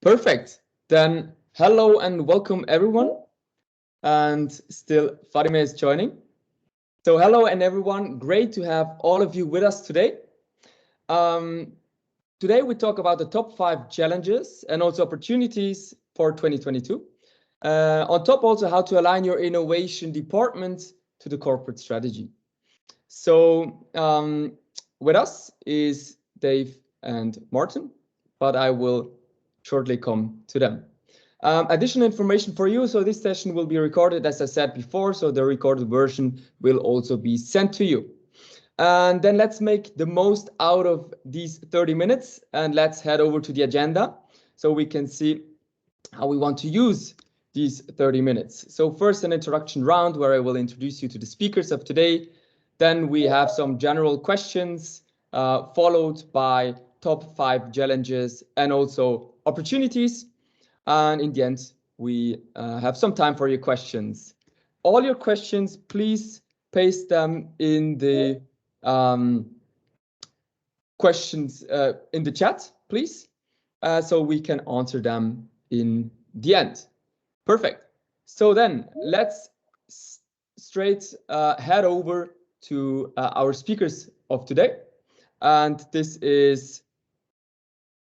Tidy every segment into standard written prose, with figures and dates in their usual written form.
Perfect. Then hello and welcome everyone. And still Fatima is joining. So hello and everyone. Great to have all of you with us today. Today we talk about the top 5 challenges and also opportunities for 2022. On top also how to align your innovation department to the corporate strategy. So with us is Dave and Maarten, but I will shortly come to them. Additional information for you. So this session will be recorded, as I said before, so the recorded version will also be sent to you. And then let's make the most out of these 30 minutes and let's head over to the agenda so we can see how we want to use these 30 minutes. So first an introduction round where I will introduce you to the speakers of today. Then we have some general questions followed by top 5 challenges and also opportunities. And in the end, we have some time for your questions. All your questions, please paste them in the questions in the chat, please, so we can answer them in the end. Perfect. So then let's straight head over to our speakers of today. And this is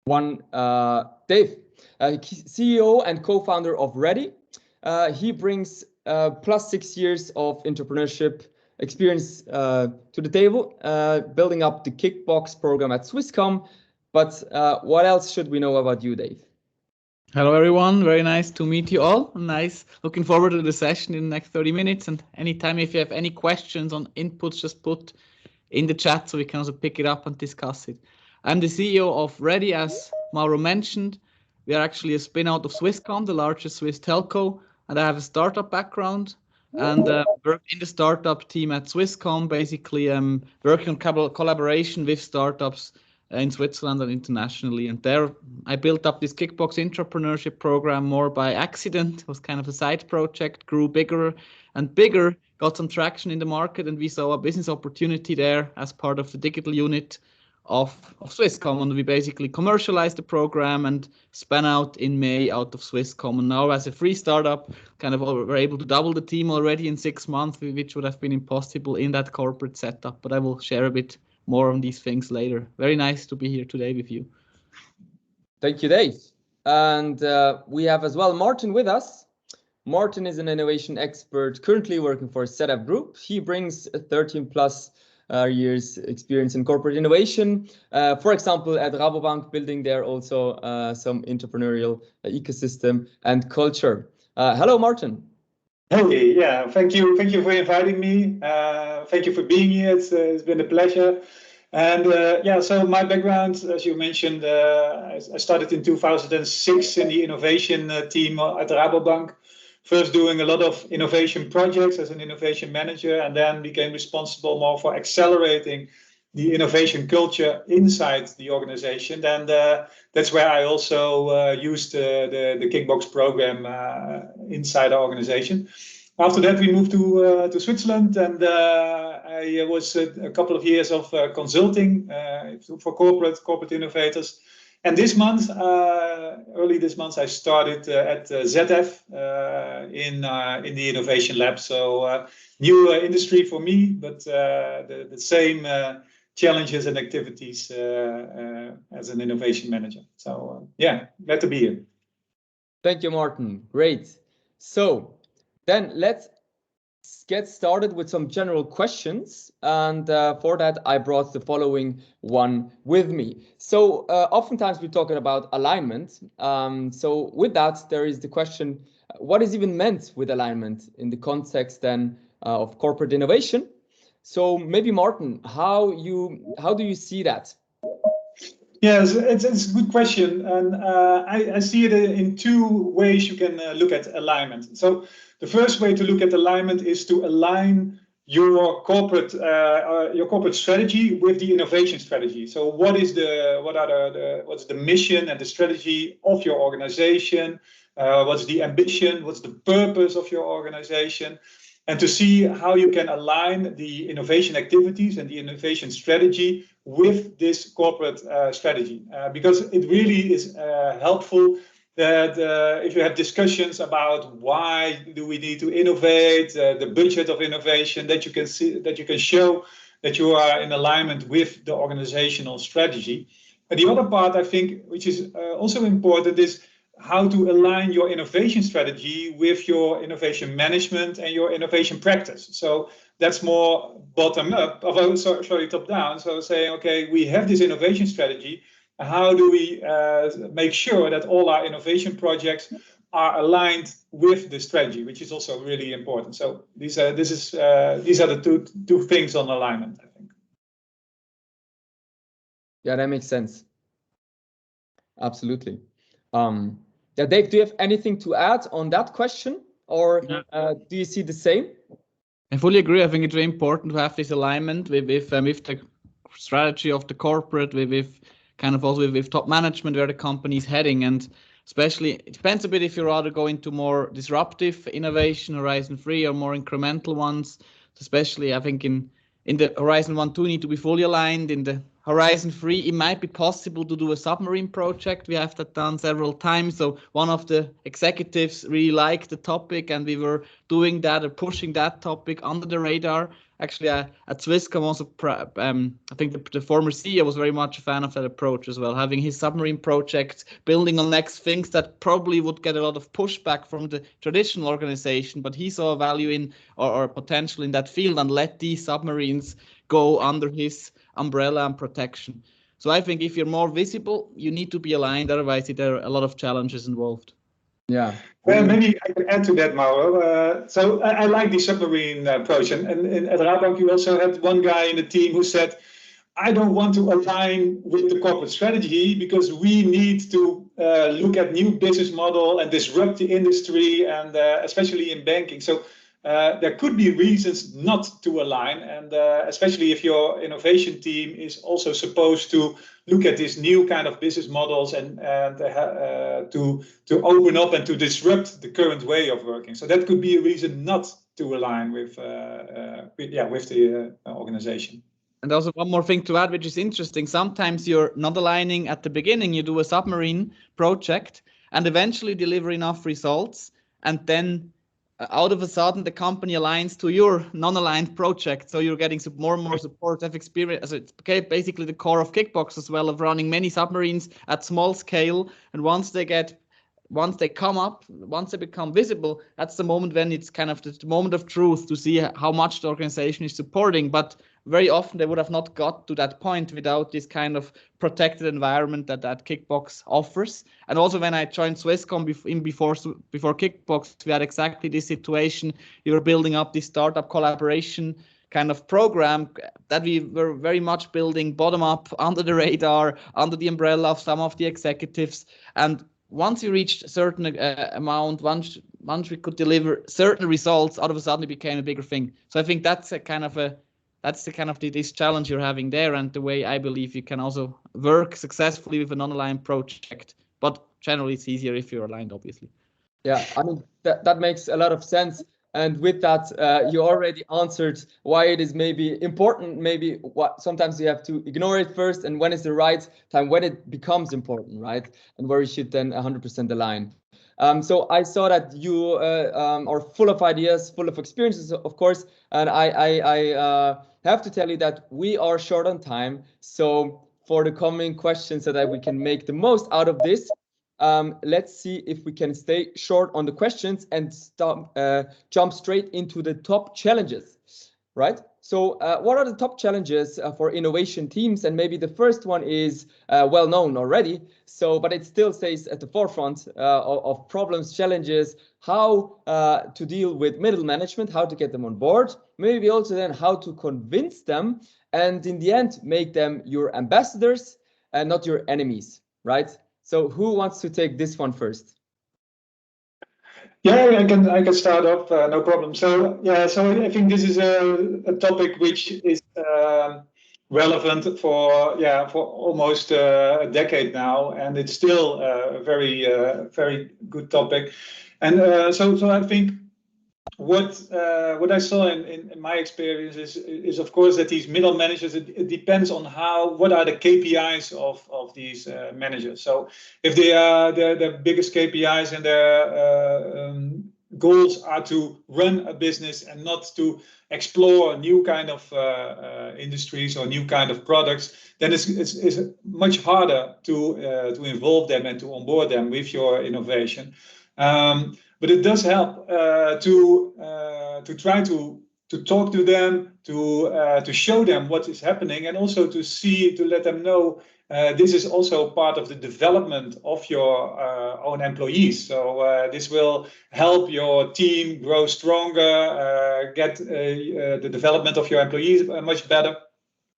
one Dave, CEO and co-founder of rready. He brings plus 6 years of entrepreneurship experience to the table, building up the Kickbox program at Swisscom. But what else should we know about you, Dave? Hello, everyone. Very nice to meet you all. Nice. Looking forward to the session in the next 30 minutes. And anytime, if you have any questions on inputs, just put in the chat so we can also pick it up and discuss it. I'm the CEO of rready, as Mauro mentioned. We are actually a spin-out of Swisscom, the largest Swiss telco, and I have a startup background and work in the startup team at Swisscom, basically working on collaboration with startups in Switzerland and internationally. And there I built up this Kickbox entrepreneurship program more by accident. It was kind of a side project, grew bigger and bigger, got some traction in the market, and we saw a business opportunity there as part of the digital unit of Swisscom, and we basically commercialized the program and span out in May out of Swisscom. And now as a free startup, kind of we're able to double the team already in 6 months, which would have been impossible in that corporate setup. But I will share a bit more on these things later. Very nice to be here today with you. Thank you, Dave. And we have as well Maarten with us. Maarten is an innovation expert currently working for Setup Group. He brings 13 plus years experience in corporate innovation. For example, at Rabobank, building there also some entrepreneurial ecosystem and culture. Hello, Maarten. Hey, yeah, thank you for inviting me. Thank you for being here. It's been a pleasure. And yeah, so my background, as you mentioned, I started in 2006 in the innovation team at Rabobank. First doing a lot of innovation projects as an innovation manager, and then became responsible more for accelerating the innovation culture inside the organization. And that's where I also used the Kickbox program inside our organization. After that, we moved to Switzerland, and I was a couple of years of consulting for corporate innovators. And this month, early this month, I started at ZF in the innovation lab. So new industry for me, but the same challenges and activities as an innovation manager. So yeah, glad to be here. Thank you, Maarten. Great. So then let's get started with some general questions. And for that, I brought the following one with me. So oftentimes we're talking about alignment. So with that, there is the question, what is even meant with alignment in the context then of corporate innovation? So maybe Maarten, how do you see that? Yes, it's a good question, and I see it in 2 ways you can look at alignment. So the first way to look at alignment is to align your corporate strategy with the innovation strategy. So what's the mission and the strategy of your organization? What's the ambition? What's the purpose of your organization? And to see how you can align the innovation activities and the innovation strategy with this corporate strategy, because it really is helpful that if you have discussions about why do we need to innovate, the budget of innovation, that you can see, that you can show that you are in alignment with the organizational strategy. And the other part, I think, which is also important, is how to align your innovation strategy with your innovation management and your innovation practice. So that's more bottom up, sorry, top down. So saying, okay, we have this innovation strategy. How do we make sure that all our innovation projects are aligned with the strategy, which is also really important. So these are the two things on alignment, I think. Yeah, that makes sense. Absolutely. Yeah, Dave, do you have anything to add on that question, or do you see the same? I fully agree. I think it's very important to have this alignment with the strategy of the corporate, with kind of also with top management, where the company is heading. And especially, it depends a bit if you rather go into more disruptive innovation, Horizon 3, or more incremental ones. Especially, I think in the Horizon 1, 2 need to be fully aligned. In the Horizon 3, it might be possible to do a submarine project. We have that done several times. So one of the executives really liked the topic, and we were doing that or pushing that topic under the radar. Actually, at Swisscom also, I think the former CEO was very much a fan of that approach as well, having his submarine project, building on next things that probably would get a lot of pushback from the traditional organization, but he saw value in or potential in that field and let these submarines go under his umbrella and protection. So I think if you're more visible, you need to be aligned, otherwise there are a lot of challenges involved. Yeah. Well, maybe I can add to that, Mauro. So I like the submarine approach. And at Rabobank, you also had one guy in the team who said, I don't want to align with the corporate strategy because we need to look at new business model and disrupt the industry, and especially in banking. So there could be reasons not to align, and especially if your innovation team is also supposed to look at these new kind of business models and to open up and to disrupt the current way of working. So that could be a reason not to align with the organization. And also one more thing to add, which is interesting. Sometimes you're not aligning at the beginning. You do a submarine project and eventually deliver enough results, and then out of a sudden the company aligns to your non-aligned project, so you're getting more and more support. I've experienced, it's basically the core of Kickbox as well, of running many submarines at small scale, and once they become visible, that's the moment when it's kind of the moment of truth to see how much the organization is supporting. But very often they would have not got to that point without this kind of protected environment that Kickbox offers. And also when I joined Swisscom before Kickbox, we had exactly this situation. We were building up this startup collaboration kind of program that we were very much building bottom up, under the radar, under the umbrella of some of the executives. And once you reached a certain amount, once we could deliver certain results, all of a sudden it became a bigger thing. So I think that's this challenge you're having there, and the way I believe you can also work successfully with a non-aligned project. But generally, it's easier if you're aligned, obviously. Yeah, I mean, that makes a lot of sense. And with that, you already answered why it is maybe important, maybe what sometimes you have to ignore it first, and when is the right time, when it becomes important, right? And where you should then 100% align. So I saw that you are full of ideas, full of experiences, of course, and I have to tell you that we are short on time. So for the coming questions, so that we can make the most out of this, let's see if we can stay short on the questions and jump straight into the top challenges, right? So what are the top challenges for innovation teams? And maybe the first one is well known already, but it still stays at the forefront of problems, challenges, how to deal with middle management, how to get them on board, maybe also then how to convince them, and in the end, make them your ambassadors and not your enemies, right? So who wants to take this one first? Yeah, I can start off, no problem. So I think this is a topic which is relevant for almost a decade now, and it's still a very good topic. And so I think what I saw in my experience is of course that these middle managers, it depends on what are the KPIs of these managers. So if they are their biggest KPIs and their goals are to run a business and not to explore new kind of industries or new kind of products, then it's much harder to involve them and to onboard them with your innovation. But it does help to try to talk to them, to show them what is happening, and also to let them know this is also part of the development of your own employees. So this will help your team grow stronger, get the development of your employees much better.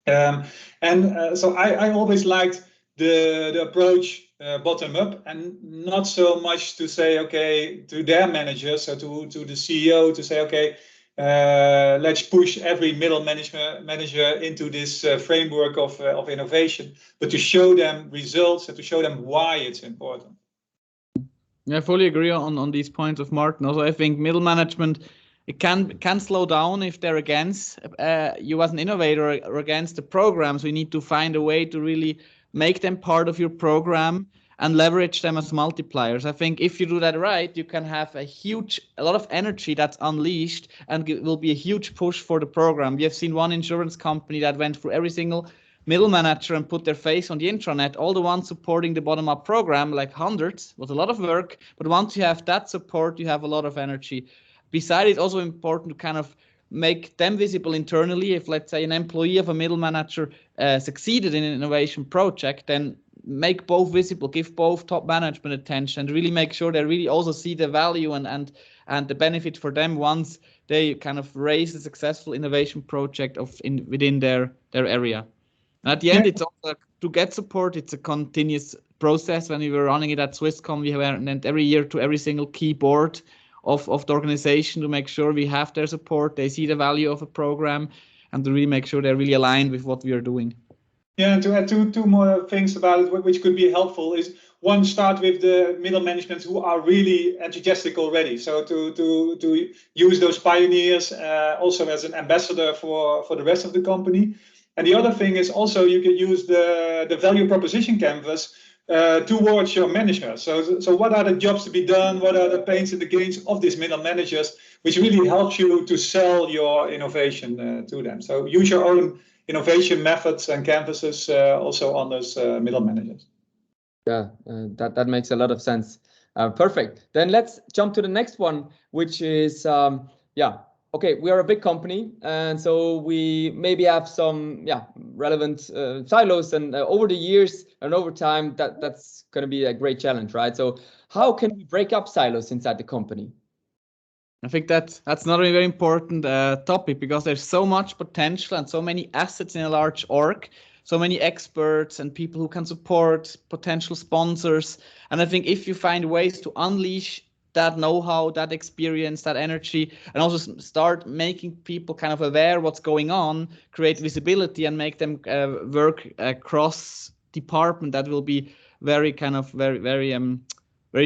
So I always liked the approach bottom up, and not so much to say, okay, to their managers, so to the CEO, to say, okay, let's push every middle manager into this framework of innovation, but to show them results and to show them why it's important. Yeah, I fully agree on these points of Maarten. Also, I think middle management, it can slow down if they're against you as an innovator or against the program. So you need to find a way to really make them part of your program and leverage them as multipliers. I think if you do that right, you can have a lot of energy that's unleashed, and it will be a huge push for the program. We have seen one insurance company that went through every single middle manager and put their face on the intranet, all the ones supporting the bottom-up program, like hundreds, was a lot of work. But once you have that support, you have a lot of energy. Besides, it's also important to kind of make them visible internally. If, let's say, an employee of a middle manager succeeded in an innovation project, then make both visible, give both top management attention, and really make sure they really also see the value and the benefit for them once they kind of raise a successful innovation project within their area. And at the end, it's also to get support. It's a continuous process. When we were running it at Swisscom, we went every year to every single key board of the organization to make sure we have their support, they see the value of a program, and to really make sure they're really aligned with what we are doing. Yeah, and to add two more things about it, which could be helpful, is one, start with the middle management who are really enthusiastic already. So to use those pioneers also as an ambassador for the rest of the company. And the other thing is also you can use the value proposition canvas towards your manager. So what are the jobs to be done? What are the pains and the gains of these middle managers, which really helps you to sell your innovation to them. So use your own innovation methods and canvases also on those middle managers. Yeah, that makes a lot of sense. Perfect. Then let's jump to the next one, which is, okay, we are a big company, and so we maybe have some relevant silos, and over the years and over time, that's going to be a great challenge, right? So how can we break up silos inside the company? I think that's not a very important topic, because there's so much potential and so many assets in a large org, so many experts and people who can support potential sponsors. And I think if you find ways to unleash that know-how, that experience, that energy, and also start making people kind of aware what's going on, create visibility, and make them work across department, that will be very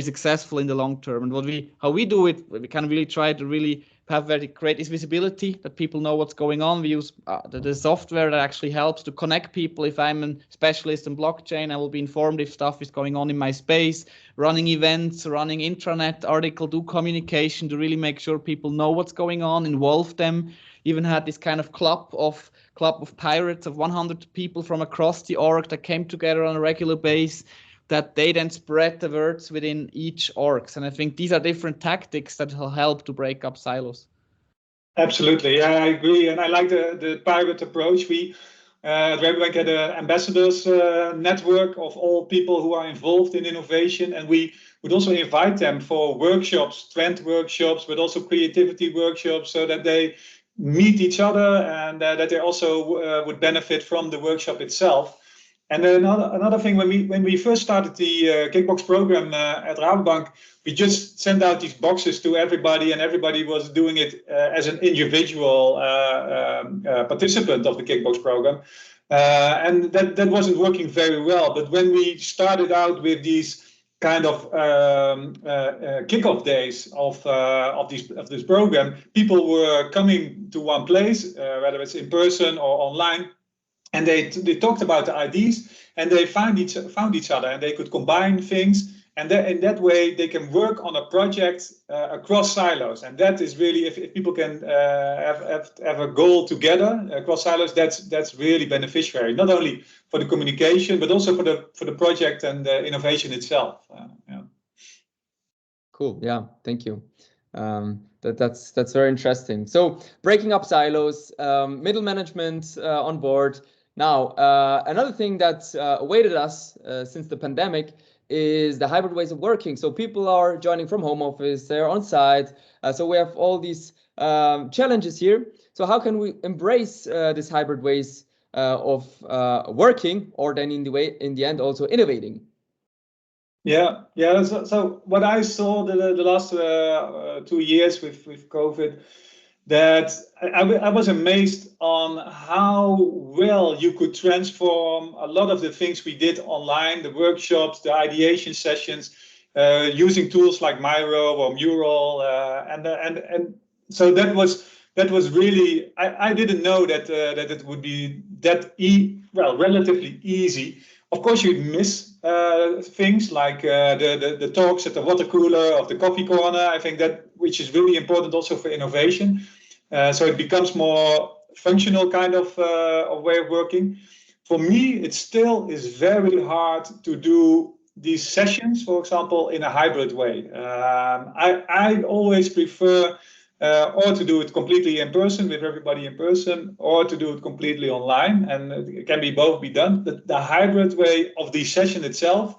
successful in the long term. And how we do it, we can really try to really create this visibility that people know what's going on. We use the software that actually helps to connect people. If I'm a specialist in blockchain, I will be informed if stuff is going on in my space, running events, running intranet article, do communication to really make sure people know what's going on, involve them. Even had this kind of club of pirates of 100 people from across the org that came together on a regular basis, that they then spread the words within each orgs. And I think these are different tactics that will help to break up silos. Absolutely, yeah, I agree. And I like the pirate approach. We at rready had an ambassadors network of all people who are involved in innovation. And we would also invite them for workshops, trend workshops, but also creativity workshops, so that they meet each other and that they also would benefit from the workshop itself. And then another thing, when we first started the Kickbox program at Rabobank, we just sent out these boxes to everybody, and everybody was doing it as an individual participant of the Kickbox program. And that wasn't working very well. But when we started out with these kind of kickoff days of this program, people were coming to one place, whether it's in person or online, and they talked about the ideas, and they found each other, and they could combine things, and in that way they can work on a project across silos. And that is really, if people can have a goal together across silos, that's really beneficiary, not only for the communication but also for the project and the innovation itself. Yeah. Cool. Yeah, thank you. That's very interesting. So breaking up silos, middle management on board. Now, another thing that's awaited us since the pandemic is the hybrid ways of working. So people are joining from home office, they're on site. So we have all these challenges here. So how can we embrace this hybrid ways of working, or then in the end also innovating? Yeah. So what I saw the last 2 years with COVID, that I was amazed on how well you could transform a lot of the things we did online, the workshops, the ideation sessions, using tools like Miro or Mural, and so that was really, I didn't know that it would be that relatively easy. Of course, you'd miss things like the talks at the water cooler of the coffee corner. I think that, which is really important also for innovation. So it becomes more functional kind of way of working. For me, it still is very hard to do these sessions, for example, in a hybrid way. I always prefer or to do it completely in person with everybody in person, or to do it completely online, and it can be both be done. But the hybrid way of the session itself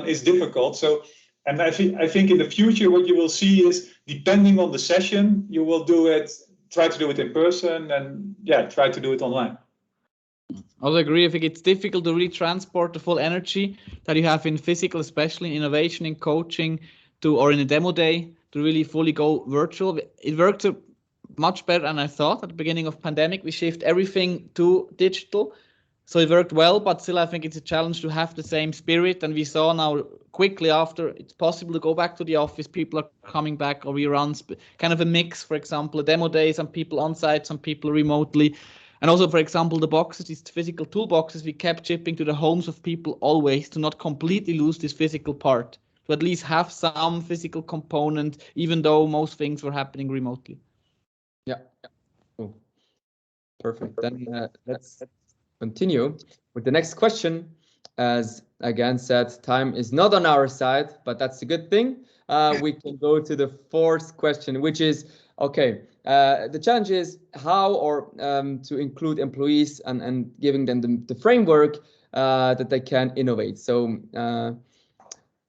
is difficult. So, and I think in the future what you will see is, depending on the session, you will try to do it in person, and try to do it online. I also agree. I think it's difficult to really transport the full energy that you have in physical, especially in innovation, in coaching, or in a demo day, to really fully go virtual. It worked much better than I thought at the beginning of pandemic. We shift everything to digital, so it worked well. But still, I think it's a challenge to have the same spirit. And we saw now quickly after it's possible to go back to the office. People are coming back, or we run kind of a mix. For example, a demo day, some people on site, some people remotely. And also, for example, the boxes, these physical toolboxes, we kept shipping to the homes of people always, to not completely lose this physical part, to at least have some physical component, even though most things were happening remotely. Yeah. Cool. Perfect. Then let's continue with the next question. As again said, time is not on our side, but that's a good thing. We can go to the fourth question, which is, okay, the challenge is how to include employees and giving them the framework that they can innovate. So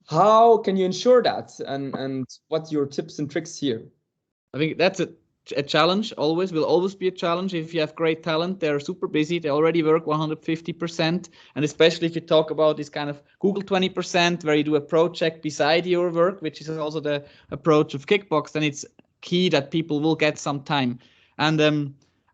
how can you ensure that, and what's your tips and tricks here? I think that's a challenge, will always be a challenge. If you have great talent, they're super busy, they already work 150%, and especially if you talk about this kind of Google 20%, where you do a project beside your work, which is also the approach of Kickbox, then it's key that people will get some time. And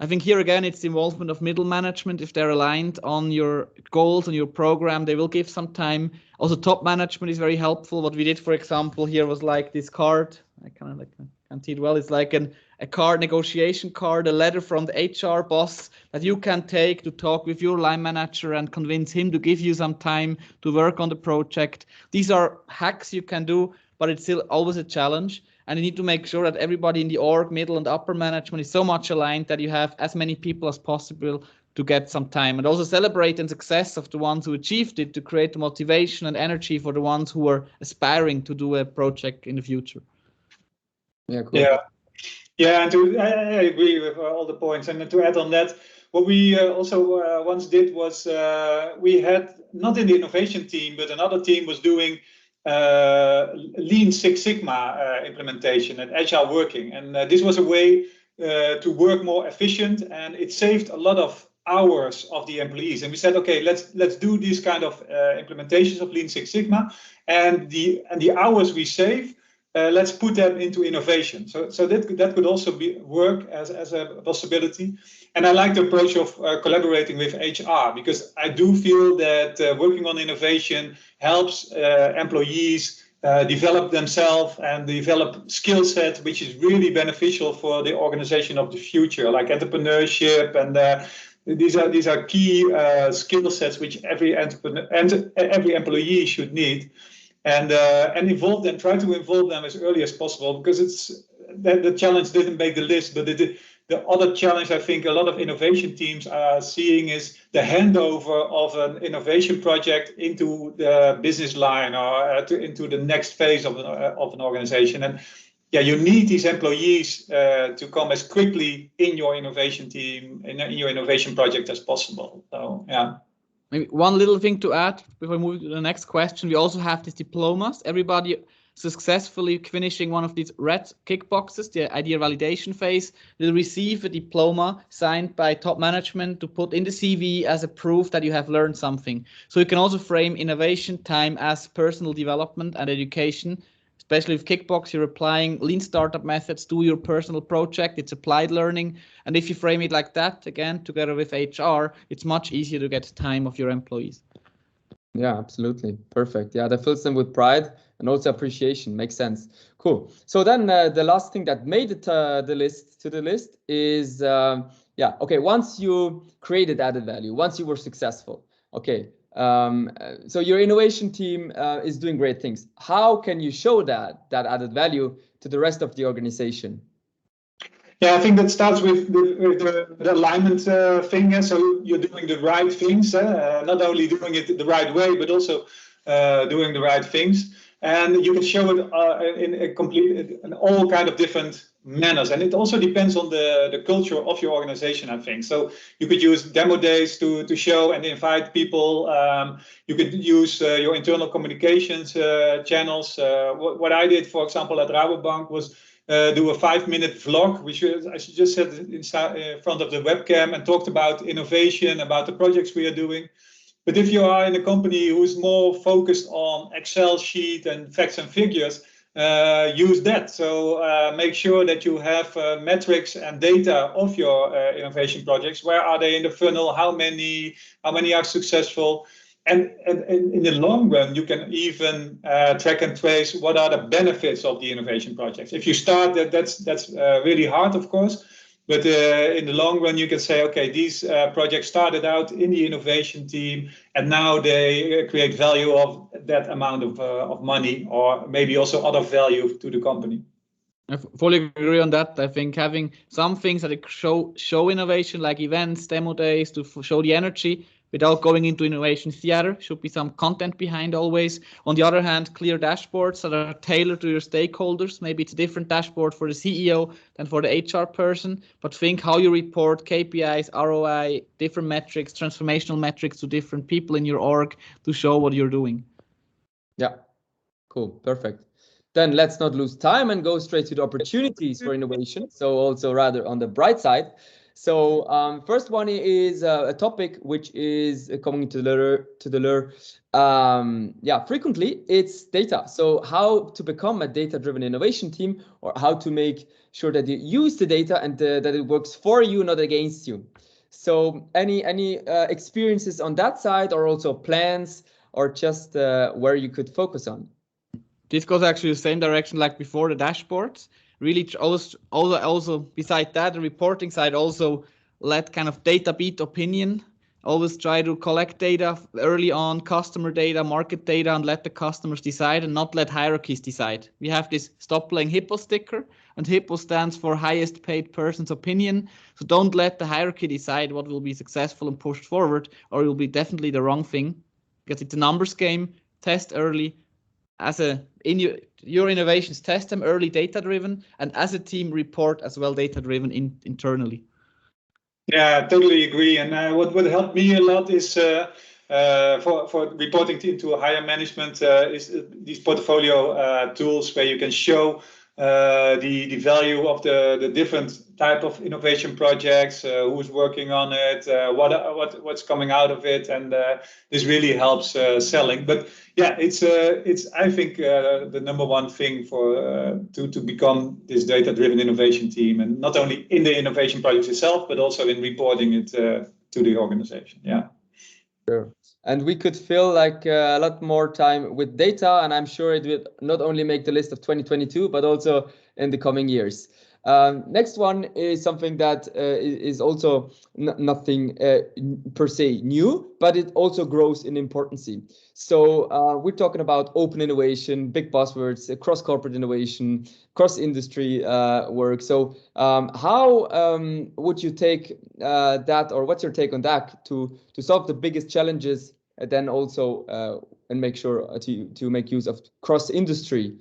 I think here again, it's the involvement of middle management. If they're aligned on your goals and your program, they will give some time. Also, top management is very helpful. What we did, for example, here was like this card. I kind of can't see it well. It's like a card, negotiation card, a letter from the HR boss that you can take to talk with your line manager and convince him to give you some time to work on the project. These are hacks you can do, but it's still always a challenge. And you need to make sure that everybody in the org, middle and upper management is so much aligned that you have as many people as possible to get some time, and also celebrate the success of the ones who achieved it, to create the motivation and energy for the ones who are aspiring to do a project in the future. Yeah, cool. Yeah, and I agree with all the points. And to add on that, what we also once did was we had, not in the innovation team, but another team was doing Lean Six Sigma implementation and agile working. And this was a way to work more efficient, and it saved a lot of hours of the employees. And we said, okay, let's do these kind of implementations of Lean Six Sigma, and the hours we save, let's put them into innovation. So that could also work as a possibility. And I like the approach of collaborating with HR, because I do feel that working on innovation helps employees develop themselves and develop skill set, which is really beneficial for the organization of the future, like entrepreneurship. And these are key skill sets which every entrepreneur and every employee should need. And involve them, try to involve them as early as possible, because it's the challenge didn't make the list, but the other challenge I think a lot of innovation teams are seeing is the handover of an innovation project into the business line or into the next phase of an organization. And yeah, you need these employees to come as quickly in your innovation team, in your innovation project as possible. So yeah. Maybe one little thing to add before moving to the next question. We also have these diplomas. Everybody successfully finishing one of these red kick boxes, the idea validation phase, will receive a diploma signed by top management to put in the CV as a proof that you have learned something. So you can also frame innovation time as personal development and education. Especially with Kickbox, you're applying lean startup methods to your personal project. It's applied learning. And if you frame it like that, again, together with HR, it's much easier to get time of your employees. Yeah, absolutely. Perfect. Yeah, that fills them with pride and also appreciation. Makes sense. Cool. So then the last thing that made it to the list is, okay, once you created added value, once you were successful, okay, so your innovation team is doing great things. How can you show that added value to the rest of the organization? Yeah, I think that starts with the alignment thing. So you're doing the right things, not only doing it the right way, but also doing the right things. And you can show it in all kind of different manners. And it also depends on the culture of your organization, I think. So you could use demo days to show and invite people. You could use your internal communications channels. What I did, for example, at Rabobank was do a 5-minute vlog, which I just said in front of the webcam and talked about innovation, about the projects we are doing. But if you are in a company who's more focused on Excel sheet and facts and figures, use that. So make sure that you have metrics and data of your innovation projects. Where are they in the funnel? How many are successful? And in the long run, you can even track and trace what are the benefits of the innovation projects. If you start, that's really hard, of course. But in the long run, you can say, okay, these projects started out in the innovation team, and now they create value of that amount of money, or maybe also other value to the company. I fully agree on that. I think having some things that show innovation, like events, demo days, to show the energy without going into innovation theater, should be some content behind always. On the other hand, clear dashboards that are tailored to your stakeholders. Maybe it's a different dashboard for the CEO than for the HR person, but think how you report KPIs, ROI, different metrics, transformational metrics to different people in your org to show what you're doing. Yeah, cool, perfect. Then let's not lose time and go straight to the opportunities for innovation. So also rather on the bright side. So first one is a topic which is coming to the lure. Frequently it's data. So how to become a data-driven innovation team, or how to make sure that you use the data and that it works for you, not against you. So any experiences on that side, or also plans, or just where you could focus on? This goes actually the same direction like before, the dashboards. Really also beside that, the reporting side, also let kind of data beat opinion. Always try to collect data early on, customer data, market data, and let the customers decide and not let hierarchies decide. We have this stop playing hippo sticker, and hippo stands for highest paid person's opinion. So don't let the hierarchy decide what will be successful and pushed forward, or it will be definitely the wrong thing, because it's a numbers game. Test early. Your innovations, test them early, data-driven, and as a team report as well, data-driven internally. Yeah, I totally agree. And what would help me a lot is for reporting into a higher management is these portfolio tools where you can show the value of the different type of innovation projects, who's working on it, what's coming out of it, and this really helps selling. But yeah, it's I think the number one thing for to become this data-driven innovation team, and not only in the innovation projects itself, but also in reporting it to the organization. Yeah. Sure. And we could fill like a lot more time with data, and I'm sure it will not only make the list of 2022, but also in the coming years. Next one is something that is also nothing per se new, but it also grows in importance. So we're talking about open innovation, big buzzwords, cross-corporate innovation, cross-industry work. So how would you take that, or what's your take on that to solve the biggest challenges, and then also and make sure to make use of cross-industry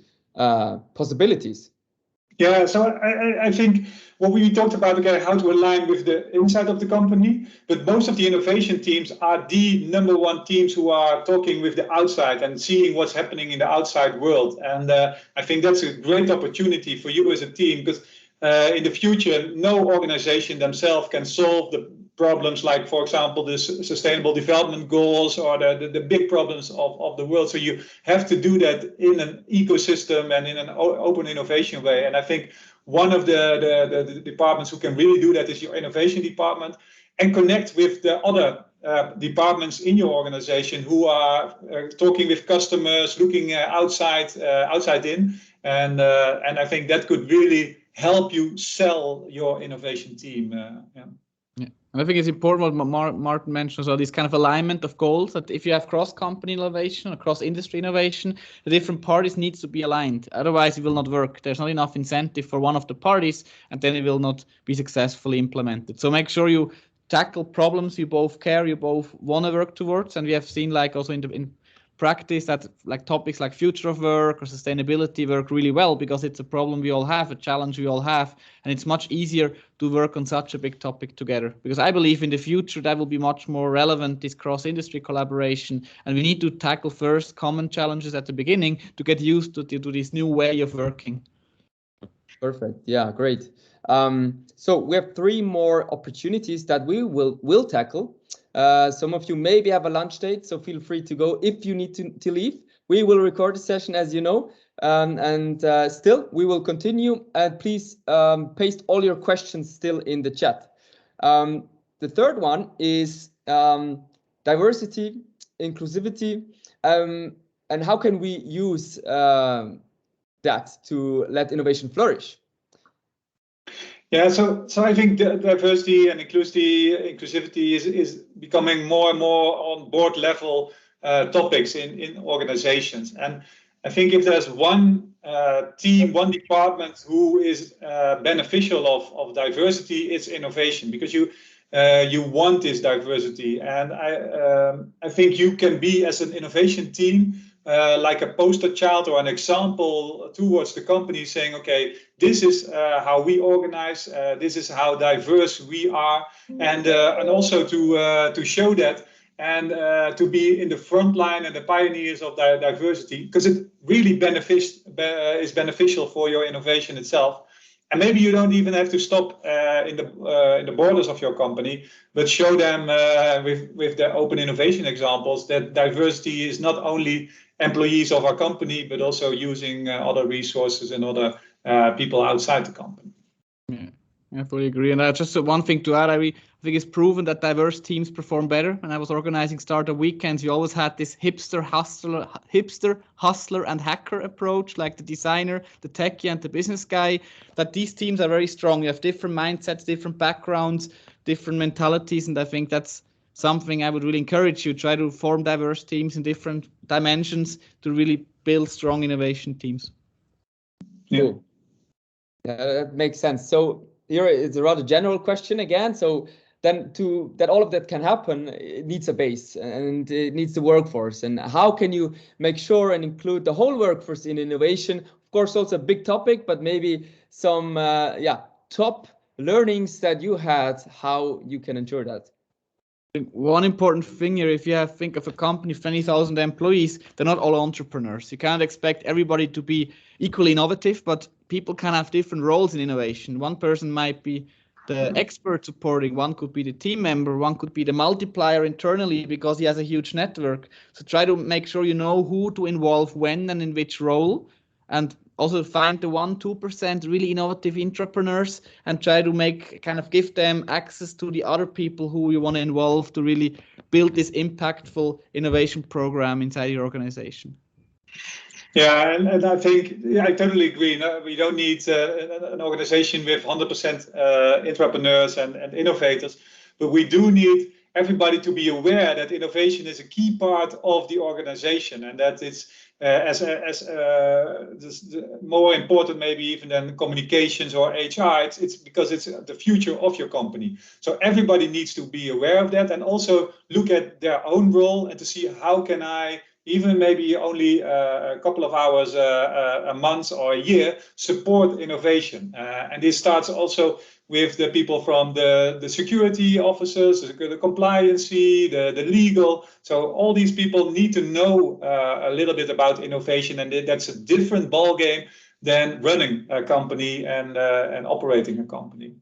possibilities? Yeah, so I think what we talked about, again, how to align with the inside of the company, but most of the innovation teams are the number one teams who are talking with the outside and seeing what's happening in the outside world. And I think that's a great opportunity for you as a team, because in the future, no organization themselves can solve the problems like, for example, the sustainable development goals or the big problems of the world. So you have to do that in an ecosystem and in an open innovation way. And I think one of the departments who can really do that is your innovation department, and connect with the other departments in your organization who are talking with customers, looking outside in. And I think that could really help you sell your innovation team. Yeah. And I think it's important what Maarten mentioned as well, this kind of alignment of goals, that if you have cross-company innovation or cross-industry innovation, the different parties needs to be aligned. Otherwise, it will not work. There's not enough incentive for one of the parties, and then it will not be successfully implemented. So make sure you tackle problems you both care, you both want to work towards. And we have seen, like also in practice, that like topics like future of work or sustainability work really well, because it's a problem we all have, a challenge we all have, and it's much easier to work on such a big topic together. Because I believe in the future that will be much more relevant, this cross-industry collaboration, and we need to tackle first common challenges at the beginning to get used to this new way of working. Perfect. Yeah, great. So we have 3 more opportunities that we will tackle. Some of you maybe have a lunch date, so feel free to go if you need to leave. We will record the session, as you know, and still we will continue. And please paste all your questions still in the chat. The third one is diversity, inclusivity, and how can we use that to let innovation flourish? Yeah, so I think diversity and inclusivity is becoming more and more on board level topics in organizations. And I think if there's one team, one department who is beneficial of diversity, it's innovation, because you want this diversity. And I think you can be, as an innovation team, like a poster child or an example towards the company, saying, okay, this is how we organize, this is how diverse we are, and also to show that, and to be in the front line and the pioneers of diversity, because it really is beneficial for your innovation itself. And maybe you don't even have to stop in the borders of your company, but show them with the open innovation examples that diversity is not only employees of our company, but also using other resources and other people outside the company. Yeah, I fully agree. And just one thing to add, I think it's proven that diverse teams perform better. When I was organizing startup weekends, you always had this hipster, hustler and hacker approach, like the designer, the techie and the business guy, that these teams are very strong. You have different mindsets, different backgrounds, different mentalities. And I think that's something I would really encourage you. Try to form diverse teams in different dimensions to really build strong innovation teams. Yeah. Cool. Yeah, that makes sense. So here is a rather general question again. So then that all of that can happen, it needs a base and it needs the workforce. And how can you make sure and include the whole workforce in innovation? Of course, also a big topic, but maybe some top learnings that you had, how you can ensure that. One important thing here, if you think of a company of 20,000 employees, they're not all entrepreneurs. You can't expect everybody to be equally innovative, but people can have different roles in innovation. One person might be the expert supporting, one could be the team member, one could be the multiplier internally because he has a huge network. So try to make sure you know who to involve when and in which role, and also find the 1-2% really innovative entrepreneurs and try to give them access to the other people who you want to involve to really build this impactful innovation program inside your organization. Yeah, and I think I totally agree. No, we don't need an organization with 100% entrepreneurs and innovators, but we do need everybody to be aware that innovation is a key part of the organization, and that it's more important maybe even than communications or HR. It's because it's the future of your company. So everybody needs to be aware of that and also look at their own role and to see how can I, even maybe only a couple of hours a month or a year, support innovation. And this starts also with the people from the security officers, the compliancy, the legal. So all these people need to know a little bit about innovation, and that's a different ballgame than running a company and operating a company.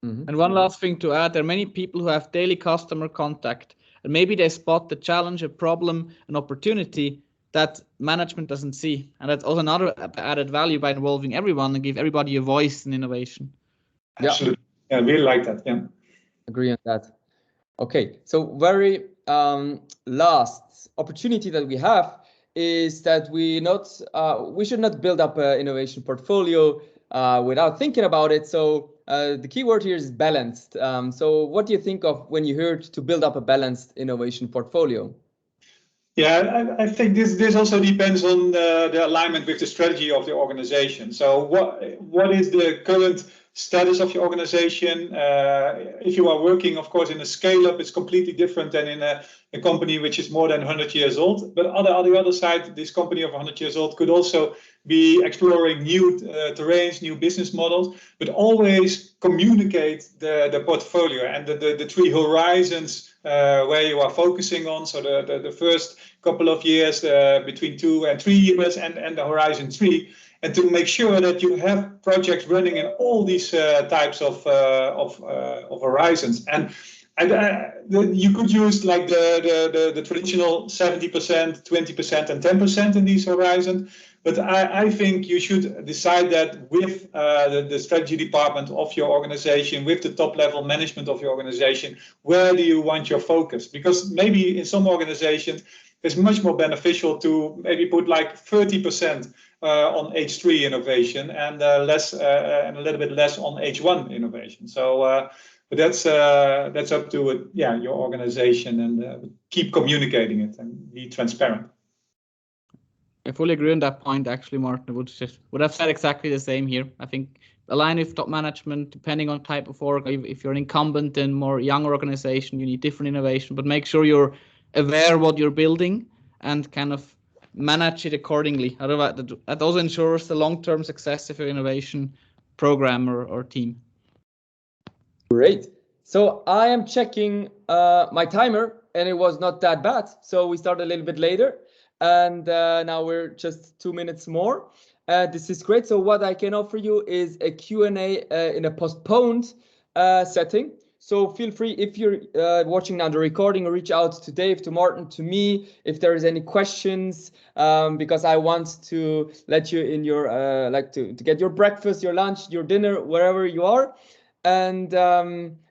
Mm-hmm. And one last thing to add, there are many people who have daily customer contact, and maybe they spot the challenge, a problem, an opportunity that management doesn't see. And that's also another added value by involving everyone and give everybody a voice in innovation. Absolutely. Yeah, I really like that. Yeah. Agree on that. Okay, so very last opportunity that we have is that we should not build up an innovation portfolio without thinking about it. So the key word here is balanced. So what do you think of when you heard to build up a balanced innovation portfolio? Yeah, I think this also depends on the alignment with the strategy of the organization. So what is the current status of your organization? If you are working, of course, in a scale-up, it's completely different than in a company which is more than 100 years old. But on the other side, this company of 100 years old could also be exploring new terrains, new business models, but always communicate the portfolio and the three horizons where you are focusing on. So the first couple of years, between 2 and 3 years, and the horizon 3. And to make sure that you have projects running in all these types of horizons. And you could use like the traditional 70%, 20%, and 10% in these horizons. But I think you should decide that with the strategy department of your organization, with the top level management of your organization, where do you want your focus? Because maybe in some organizations, it's much more beneficial to maybe put like 30% on H3 innovation and and a little bit less on H1 innovation. So, but that's up to your organization, and keep communicating it and be transparent. I fully agree on that point. Actually, Maarten would have said exactly the same here. I think align with top management, depending on type of org. If you're an incumbent and more young organization, you need different innovation, but make sure you're aware what you're building and kind of manage it accordingly. Otherwise, that also ensures the long-term success of your innovation program or team. Great. So I am checking my timer, and it was not that bad. So we started a little bit later, and now we're just 2 minutes more. This is great. So what I can offer you is a Q&A in a postponed setting. So feel free, if you're watching now the recording, or reach out to Dave, to Maarten, to me, if there is any questions, because I want to let you in your, to get your breakfast, your lunch, your dinner, wherever you are. And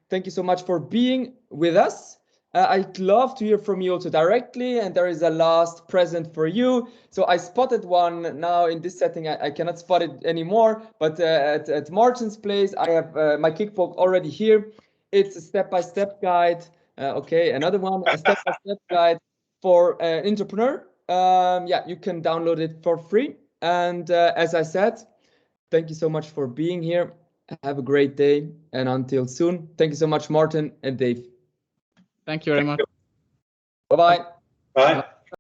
thank you so much for being with us. I'd love to hear from you also directly, and there is a last present for you. So I spotted one now in this setting. I cannot spot it anymore, but at Maarten's place, I have my Kickbox already here. It's a step-by-step guide. Okay, another one, a step-by-step guide for an entrepreneur. You can download it for free. And as I said, thank you so much for being here. Have a great day, and until soon. Thank you so much, Maarten and Dave. Thank you very much. Bye-bye. Bye.